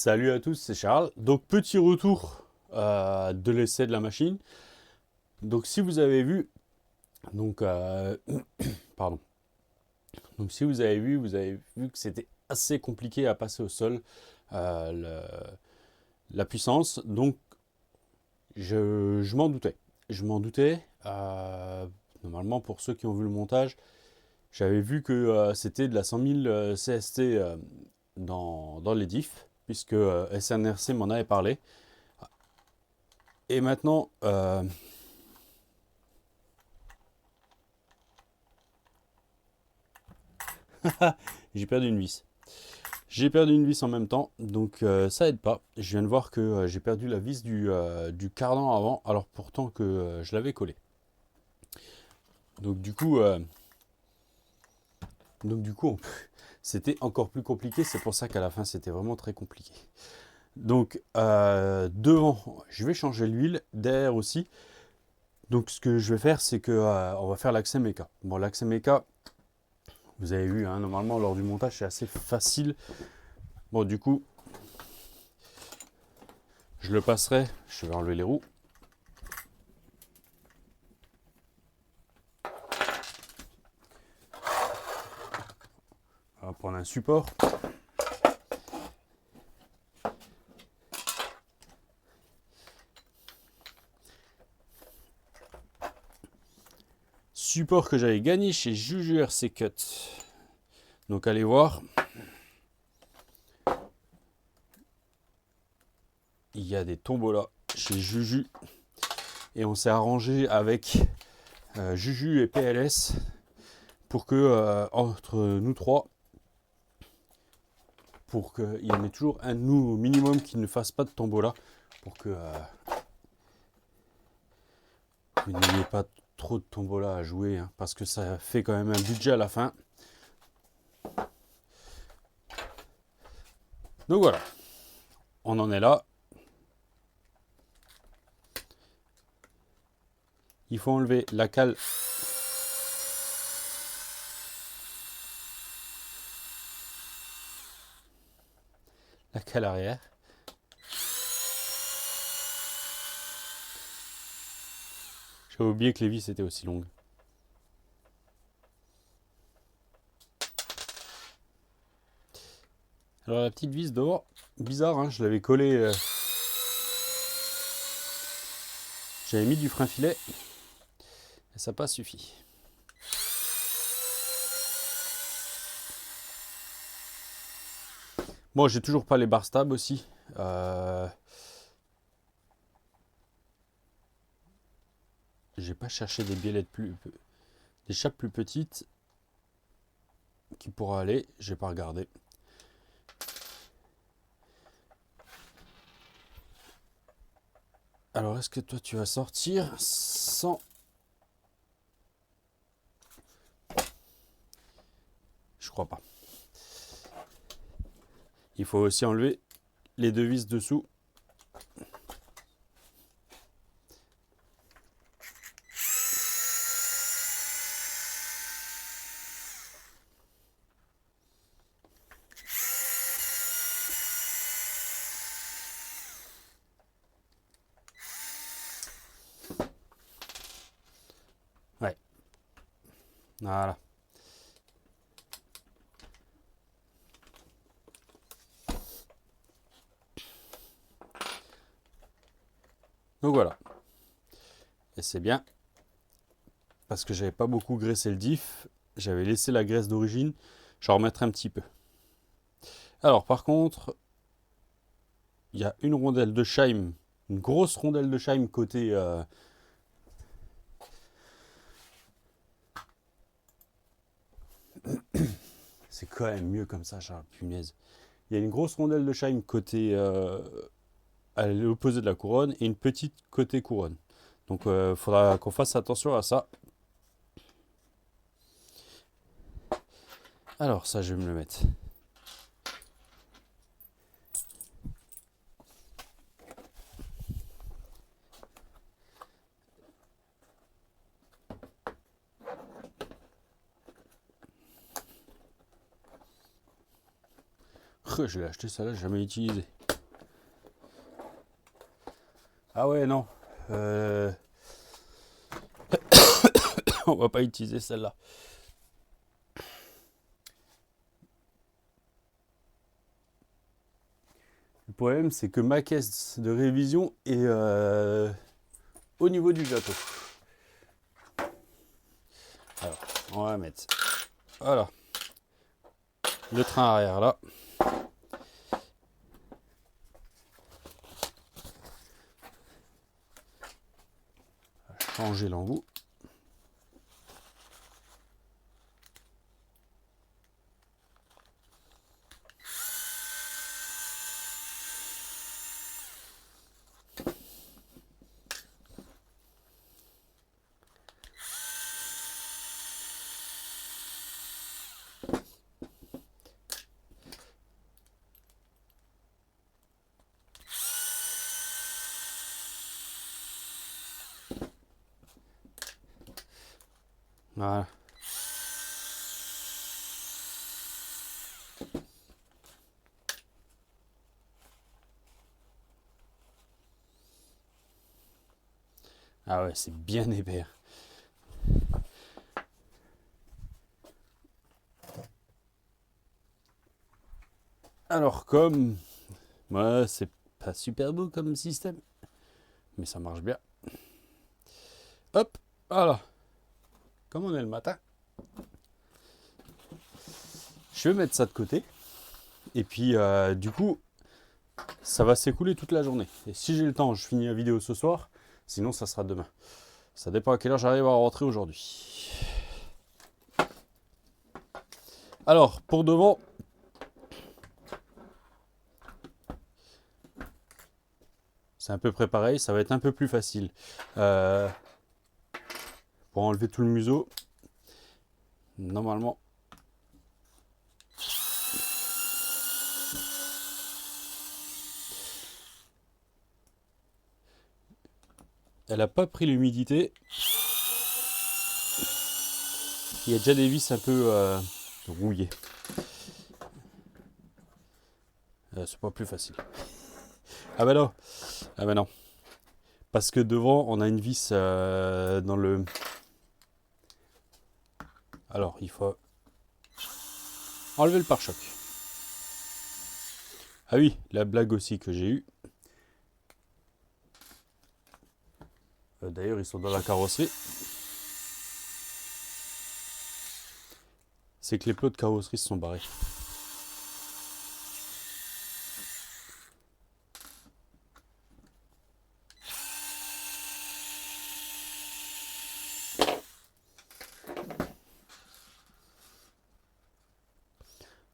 Salut à tous, c'est Charles. Donc petit retour de l'essai de la machine. Donc si vous avez vu, donc pardon. Donc si vous avez vu que c'était assez compliqué à passer au sol la puissance. Donc je m'en doutais. Je m'en doutais. Normalement pour ceux qui ont vu le montage, j'avais vu que c'était de la 100 000 CST dans les diffs, puisque SNRC m'en avait parlé. Et maintenant, j'ai perdu une vis. J'ai perdu une vis en même temps, donc ça aide pas. Je viens de voir que j'ai perdu la vis du cardan avant, alors pourtant que je l'avais collé. Donc du coup, c'était encore plus compliqué. C'est pour ça qu'à la fin, c'était vraiment très compliqué. Donc devant, je vais changer l'huile, derrière aussi. Donc ce que je vais faire, c'est que on va faire l'accès méca. Bon, l'accès méca, vous avez vu, hein, normalement lors du montage, c'est assez facile. Bon, du coup, je le passerai. Je vais enlever les roues. On va prendre un support. Support que j'avais gagné chez Juju RC Cut. Donc allez voir. Il y a des tombolas chez Juju. Et on s'est arrangé avec Juju et PLS pour que entre nous trois, pour qu'il y en ait toujours un de nous au minimum qui ne fasse pas de tombola, pour que vous n'ayez pas trop de tombola à jouer, hein, parce que ça fait quand même un budget à la fin. Donc voilà, on en est là. Il faut enlever la cale. La cale arrière. J'avais oublié que les vis étaient aussi longues. Alors la petite vis dehors, bizarre, hein, je l'avais collée. J'avais mis du frein filet et ça n'a pas suffi. Bon, j'ai toujours pas les barres stables aussi. J'ai pas cherché des biellettes des chapes plus petites qui pourraient aller. J'ai pas regardé. Alors, est-ce que toi tu vas sortir sans... Je crois pas. Il faut aussi enlever les deux vis dessous. Ouais. Voilà. Donc voilà. Et c'est bien. Parce que j'avais pas beaucoup graissé le diff. J'avais laissé la graisse d'origine. J'en remettrai un petit peu. Alors par contre, il y a une rondelle de Scheim, une grosse rondelle de Scheim côté... C'est quand même mieux comme ça, Charles, punaise. Il y a une grosse rondelle de Scheim côté... à l'opposé de la couronne et une petite côté couronne. Donc il faudra qu'on fasse attention à ça. Alors ça, je vais me le mettre. Je l'ai acheté, ça là, jamais utilisé. Ah ouais, non. On va pas utiliser celle-là. Le problème, c'est que ma caisse de révision est au niveau du gâteau. Alors, on va mettre, voilà, le train arrière là. Changer l'embout. Voilà. Ah ouais, c'est bien épais. Alors comme, ouais, c'est pas super beau comme système, mais ça marche bien. Hop, voilà. Comme on est le matin, je vais mettre ça de côté. Et puis du coup, ça va s'écouler toute la journée. Et si j'ai le temps, je finis la vidéo ce soir. Sinon, ça sera demain. Ça dépend à quelle heure j'arrive à rentrer aujourd'hui. Alors, pour devant, c'est à peu près pareil. Ça va être un peu plus facile. Pour enlever tout le museau, normalement, elle n'a pas pris l'humidité. Il y a déjà des vis un peu rouillées. C'est pas plus facile. Ah bah non. Ah bah non. Parce que devant, on a une vis dans le... Alors, il faut enlever le pare-choc. Ah oui, la blague aussi que j'ai eue. D'ailleurs, ils sont dans la carrosserie. C'est que les plots de carrosserie se sont barrés.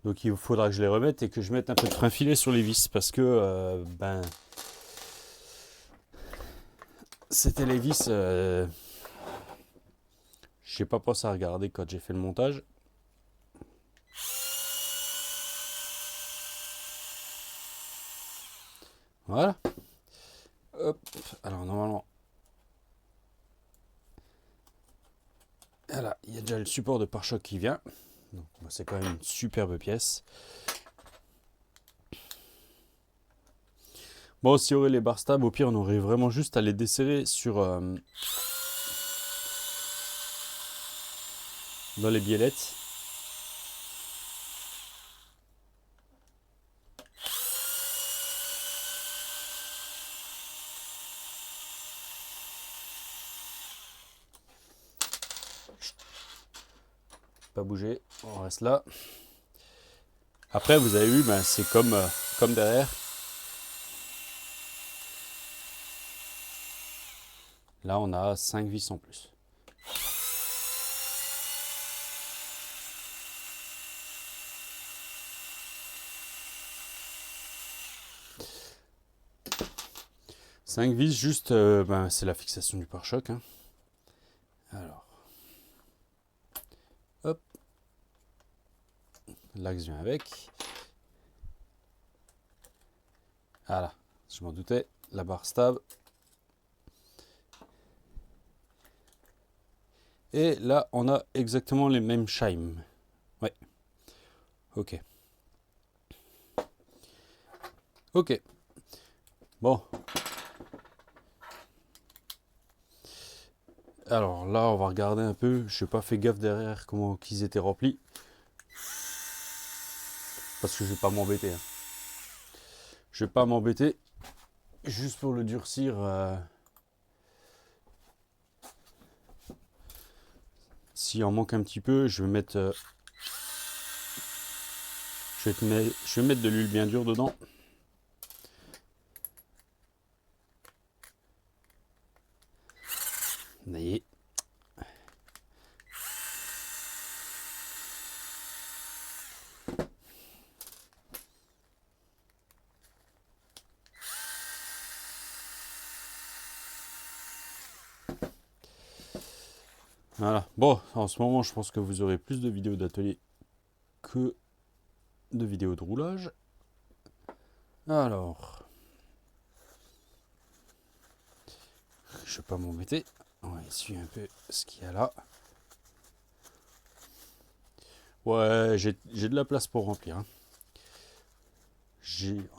Donc il faudra que je les remette et que je mette un peu de frein filet sur les vis parce que c'était les vis. J'ai pas pensé à regarder quand j'ai fait le montage. Voilà. Hop. Alors normalement. Voilà, il y a déjà le support de pare-choc qui vient. Donc c'est quand même une superbe pièce. Bon, s'il y aurait les barres stables, au pire, on aurait vraiment juste à les desserrer sur dans les biellettes. Pas bouger, on reste là. Après, vous avez vu, ben, c'est comme derrière. Là, on a 5 vis en plus. Cinq vis, juste, ben, c'est la fixation du pare-choc. Hein. Alors, hop, l'axe vient avec. Voilà, je m'en doutais, la barre stable. Et là, on a exactement les mêmes chimes. Ouais, ok. Ok. Bon. Alors là, on va regarder un peu. Je n'ai pas fait gaffe derrière comment qu'ils étaient remplis. Parce que je vais pas m'embêter. Hein. Je vais pas m'embêter. Juste pour le durcir. S'il en manque un petit peu, je vais mettre... je vais mettre de l'huile bien dure dedans. Vous voyez. Voilà. Bon, en ce moment, je pense que vous aurez plus de vidéos d'atelier que de vidéos de roulage. Alors, je vais pas m'embêter. On va essuyer un peu ce qu'il y a là. Ouais, j'ai de la place pour remplir. Hein.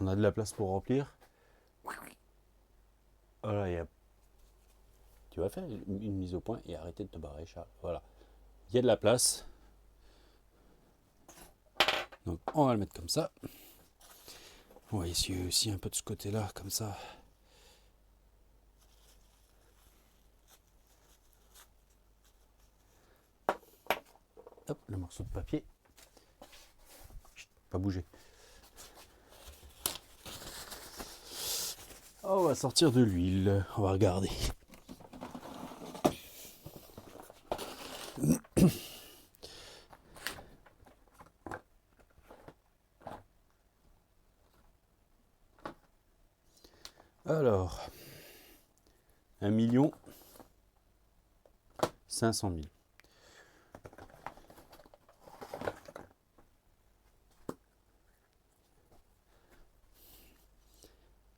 On a de la place pour remplir. Voilà, tu vas faire une mise au point et arrêter de te barrer, Charles. Voilà. Il y a de la place. Donc, on va le mettre comme ça. On va essuyer aussi un peu de ce côté-là, comme ça. Hop, le morceau de papier. Chut, pas bouger. On va sortir de l'huile. On va regarder. Alors, 1 500 000.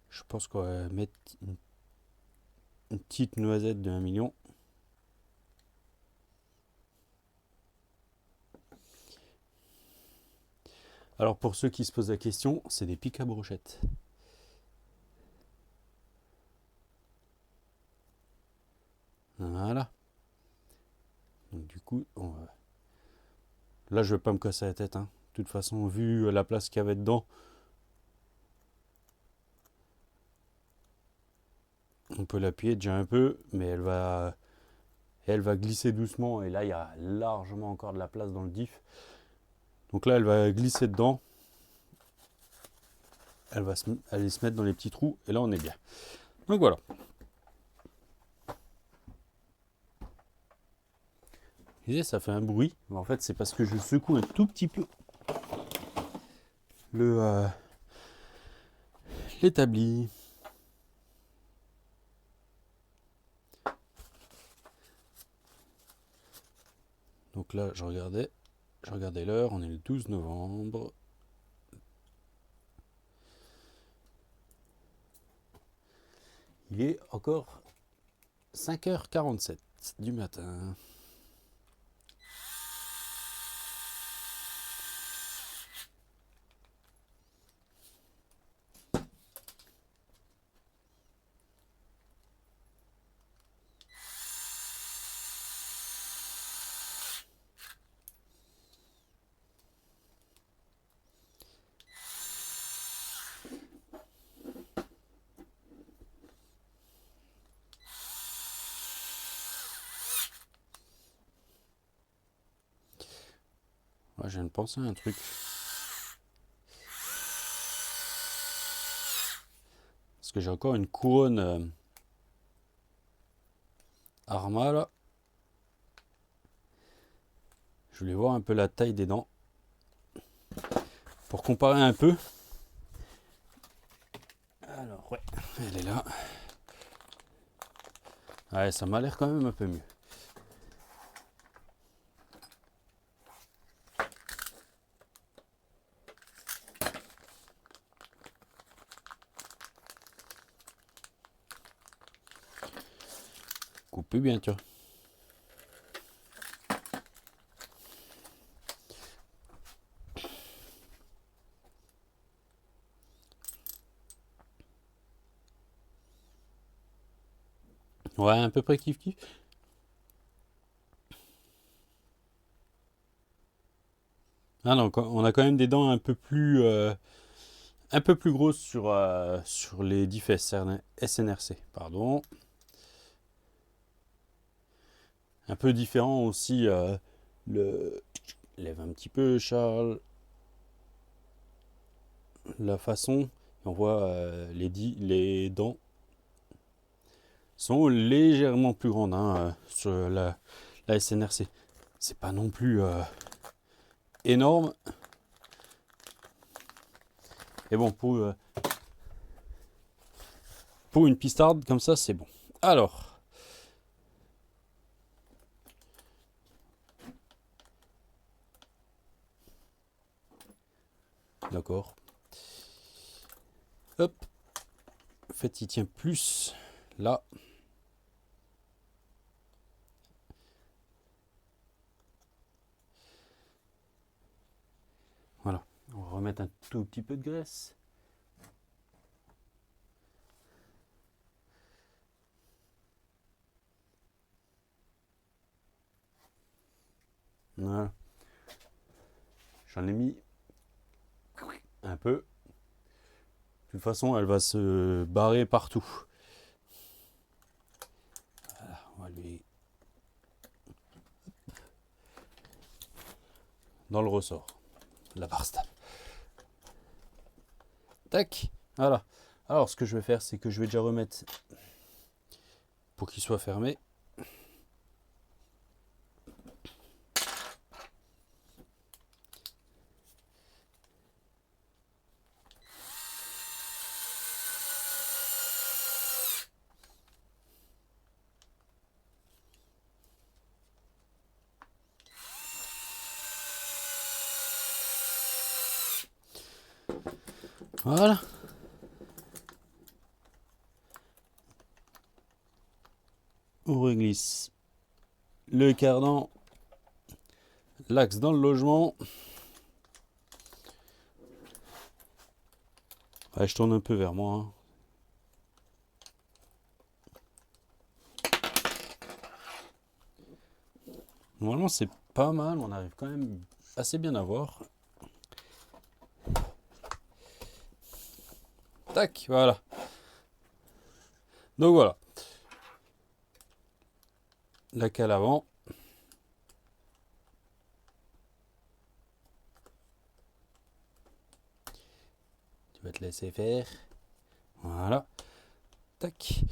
Je pense qu'on va mettre une petite noisette de 1 million. Alors pour ceux qui se posent la question, c'est des pics à brochettes. Voilà. Donc du coup, là je vais pas me casser la tête. Hein. De toute façon, vu la place qu'il y avait dedans, on peut l'appuyer déjà un peu, mais elle va glisser doucement. Et là, il y a largement encore de la place dans le diff. Donc là, elle va glisser dedans. Elle va aller se mettre dans les petits trous. Et là, on est bien. Donc voilà. Vous voyez, ça fait un bruit. Mais en fait, c'est parce que je secoue un tout petit peu l'établi. Donc là, je regardais l'heure. On est le 12 novembre. Il est encore 5h47 du matin. Ouais, je viens de penser à un truc. Parce que j'ai encore une couronne Arma là. Je voulais voir un peu la taille des dents. Pour comparer un peu. Alors ouais, elle est là. Ouais, ça m'a l'air quand même un peu mieux. Coupé bien, tu vois. Ouais, à peu près kiff kiff. Ah non, on a quand même des dents un peu plus grosses sur les diffs SNRC, pardon. Un peu différent aussi, le... lève un petit peu, Charles. La façon, on voit les dents sont légèrement plus grandes sur la SNRC. C'est pas non plus énorme. Et bon, pour une pistarde comme ça, c'est bon. Alors, d'accord. Hop. En fait, il tient plus là. Voilà. On va remettre un tout petit peu de graisse. Voilà. J'en ai mis un peu. De toute façon, elle va se barrer partout. Voilà, on va lui... dans le ressort. La barre stable. Tac. Voilà. Alors, ce que je vais faire, c'est que je vais déjà remettre pour qu'il soit fermé. Voilà. On reglisse le cardan, l'axe dans le logement. Ouais, je tourne un peu vers moi. Normalement, c'est pas mal. On arrive quand même assez bien à voir. Tac, voilà. Donc voilà. La cale avant. Tu vas te laisser faire. Voilà. Tac.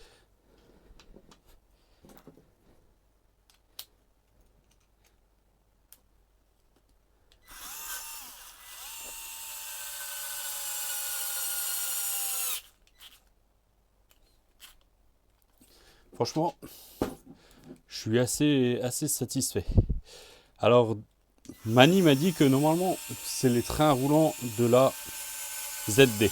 Franchement, je suis assez satisfait. Alors, Mani m'a dit que normalement, c'est les trains roulants de la ZD.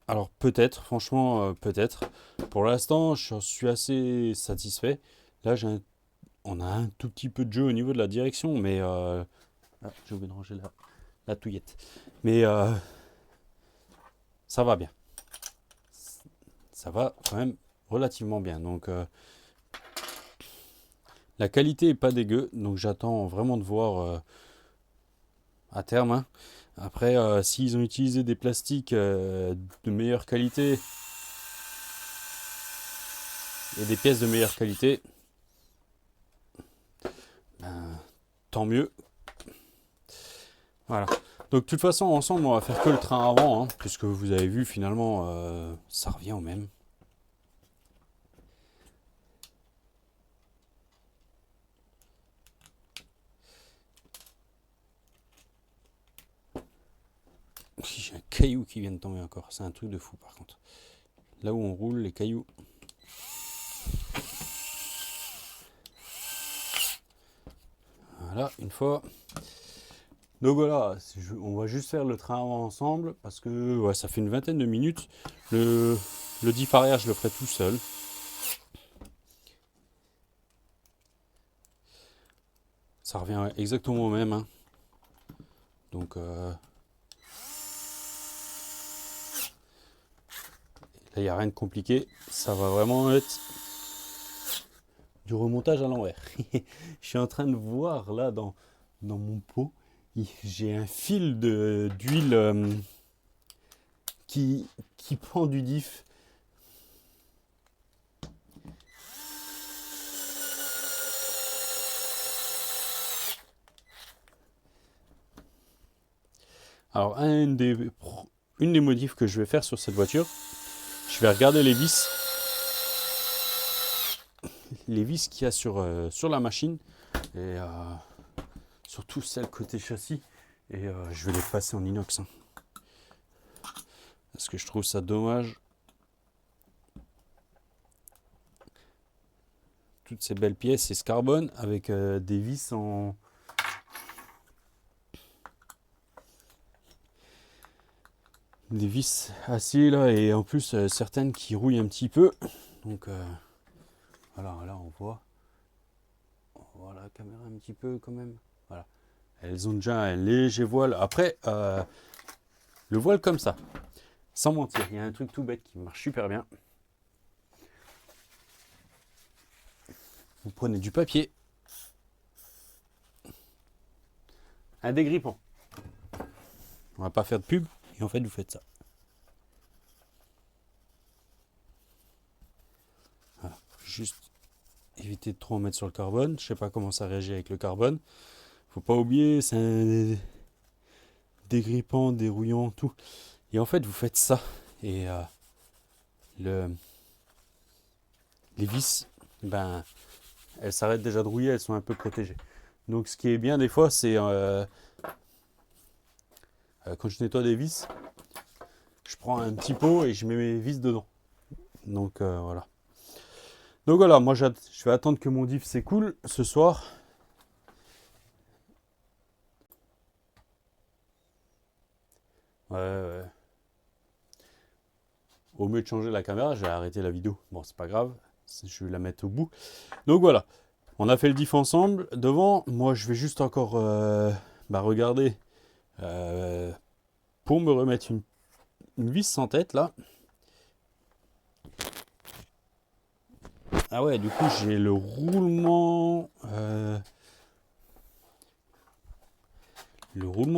Alors peut-être, franchement, peut-être. Pour l'instant, je suis assez satisfait. Là, on a un tout petit peu de jeu au niveau de la direction, mais... j'ai oublié de ranger la touillette. Mais ça va bien. Ça va quand même relativement bien. Donc la qualité est pas dégueu. Donc j'attends vraiment de voir à terme. Hein. Après, s'ils ont utilisé des plastiques de meilleure qualité et des pièces de meilleure qualité, ben, tant mieux. Voilà. Donc de toute façon, ensemble, on va faire que le train avant, hein, puisque vous avez vu, finalement, ça revient au même. J'ai un caillou qui vient de tomber encore. C'est un truc de fou, par contre. Là où on roule, les cailloux. Voilà, une fois. Donc voilà, on va juste faire le train avant ensemble, parce que ouais, ça fait une vingtaine de minutes. Le diff arrière, je le ferai tout seul. Ça revient exactement au même. Hein. Donc là, il n'y a rien de compliqué. Ça va vraiment être du remontage à l'envers. Je suis en train de voir là dans mon pot, j'ai un fil d'huile qui prend du diff. Alors, une des modifs que je vais faire sur cette voiture, je vais regarder les vis qu'il y a sur la machine, et surtout celle côté châssis, et je vais les passer en inox. Hein. Parce que je trouve ça dommage. Toutes ces belles pièces, c'est ce carbone avec des vis en... Des vis acier là, et en plus certaines qui rouillent un petit peu. Donc voilà, là on voit la caméra un petit peu quand même. Voilà. Elles ont déjà un léger voile. Après, le voile comme ça, sans mentir, il y a un truc tout bête qui marche super bien. Vous prenez du papier, un dégrippant. On va pas faire de pub, et en fait vous faites ça. Voilà. Juste éviter de trop en mettre sur le carbone. Je sais pas comment ça réagit avec le carbone. Faut pas oublier, c'est un dégrippant, dérouillant, tout. Et en fait vous faites ça. Et les vis, ben, elles s'arrêtent déjà de rouiller, elles sont un peu protégées. Donc ce qui est bien des fois, c'est quand je nettoie des vis, je prends un petit pot et je mets mes vis dedans. Donc voilà. Donc voilà, moi je vais attendre que mon diff s'écoule ce soir. Ouais. Au mieux de changer la caméra, j'ai arrêté la vidéo. Bon, c'est pas grave, je vais la mettre au bout. Donc voilà, on a fait le diff ensemble. Devant, moi je vais juste encore regarder pour me remettre une vis sans tête là. Ah ouais, du coup j'ai le roulement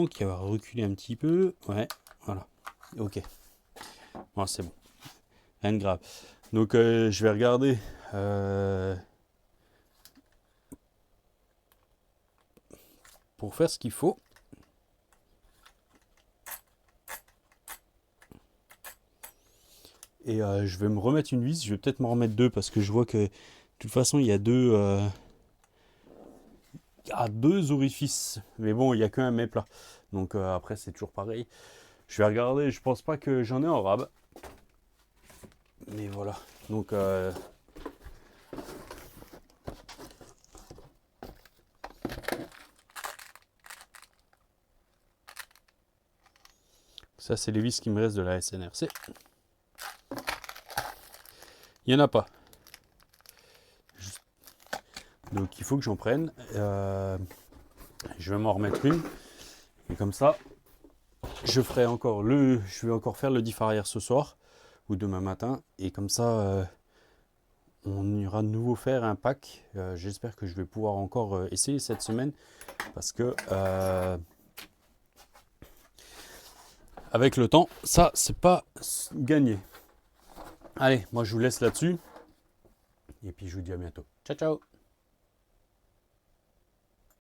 qui va reculer un petit peu. Ouais, voilà. Ok. Bon, c'est bon. Rien de grave. Donc je vais regarder pour faire ce qu'il faut. Et je vais me remettre une vis. Je vais peut-être m'en remettre deux parce que je vois que de toute façon il y a deux orifices. Mais bon, il n'y a qu'un mets plat. Donc après c'est toujours pareil. Je vais regarder. Je pense pas que j'en ai en rab. Mais voilà. Donc ça c'est les vis qui me restent de la SNRC. Il n'y en a pas. Donc il faut que j'en prenne. Je vais m'en remettre une. Et comme ça, je vais encore faire le diff arrière ce soir ou demain matin. Et comme ça, on ira de nouveau faire un pack. J'espère que je vais pouvoir encore essayer cette semaine. Parce que avec le temps, ça, c'est pas gagné. Allez, moi je vous laisse là-dessus. Et puis je vous dis à bientôt. Ciao, ciao!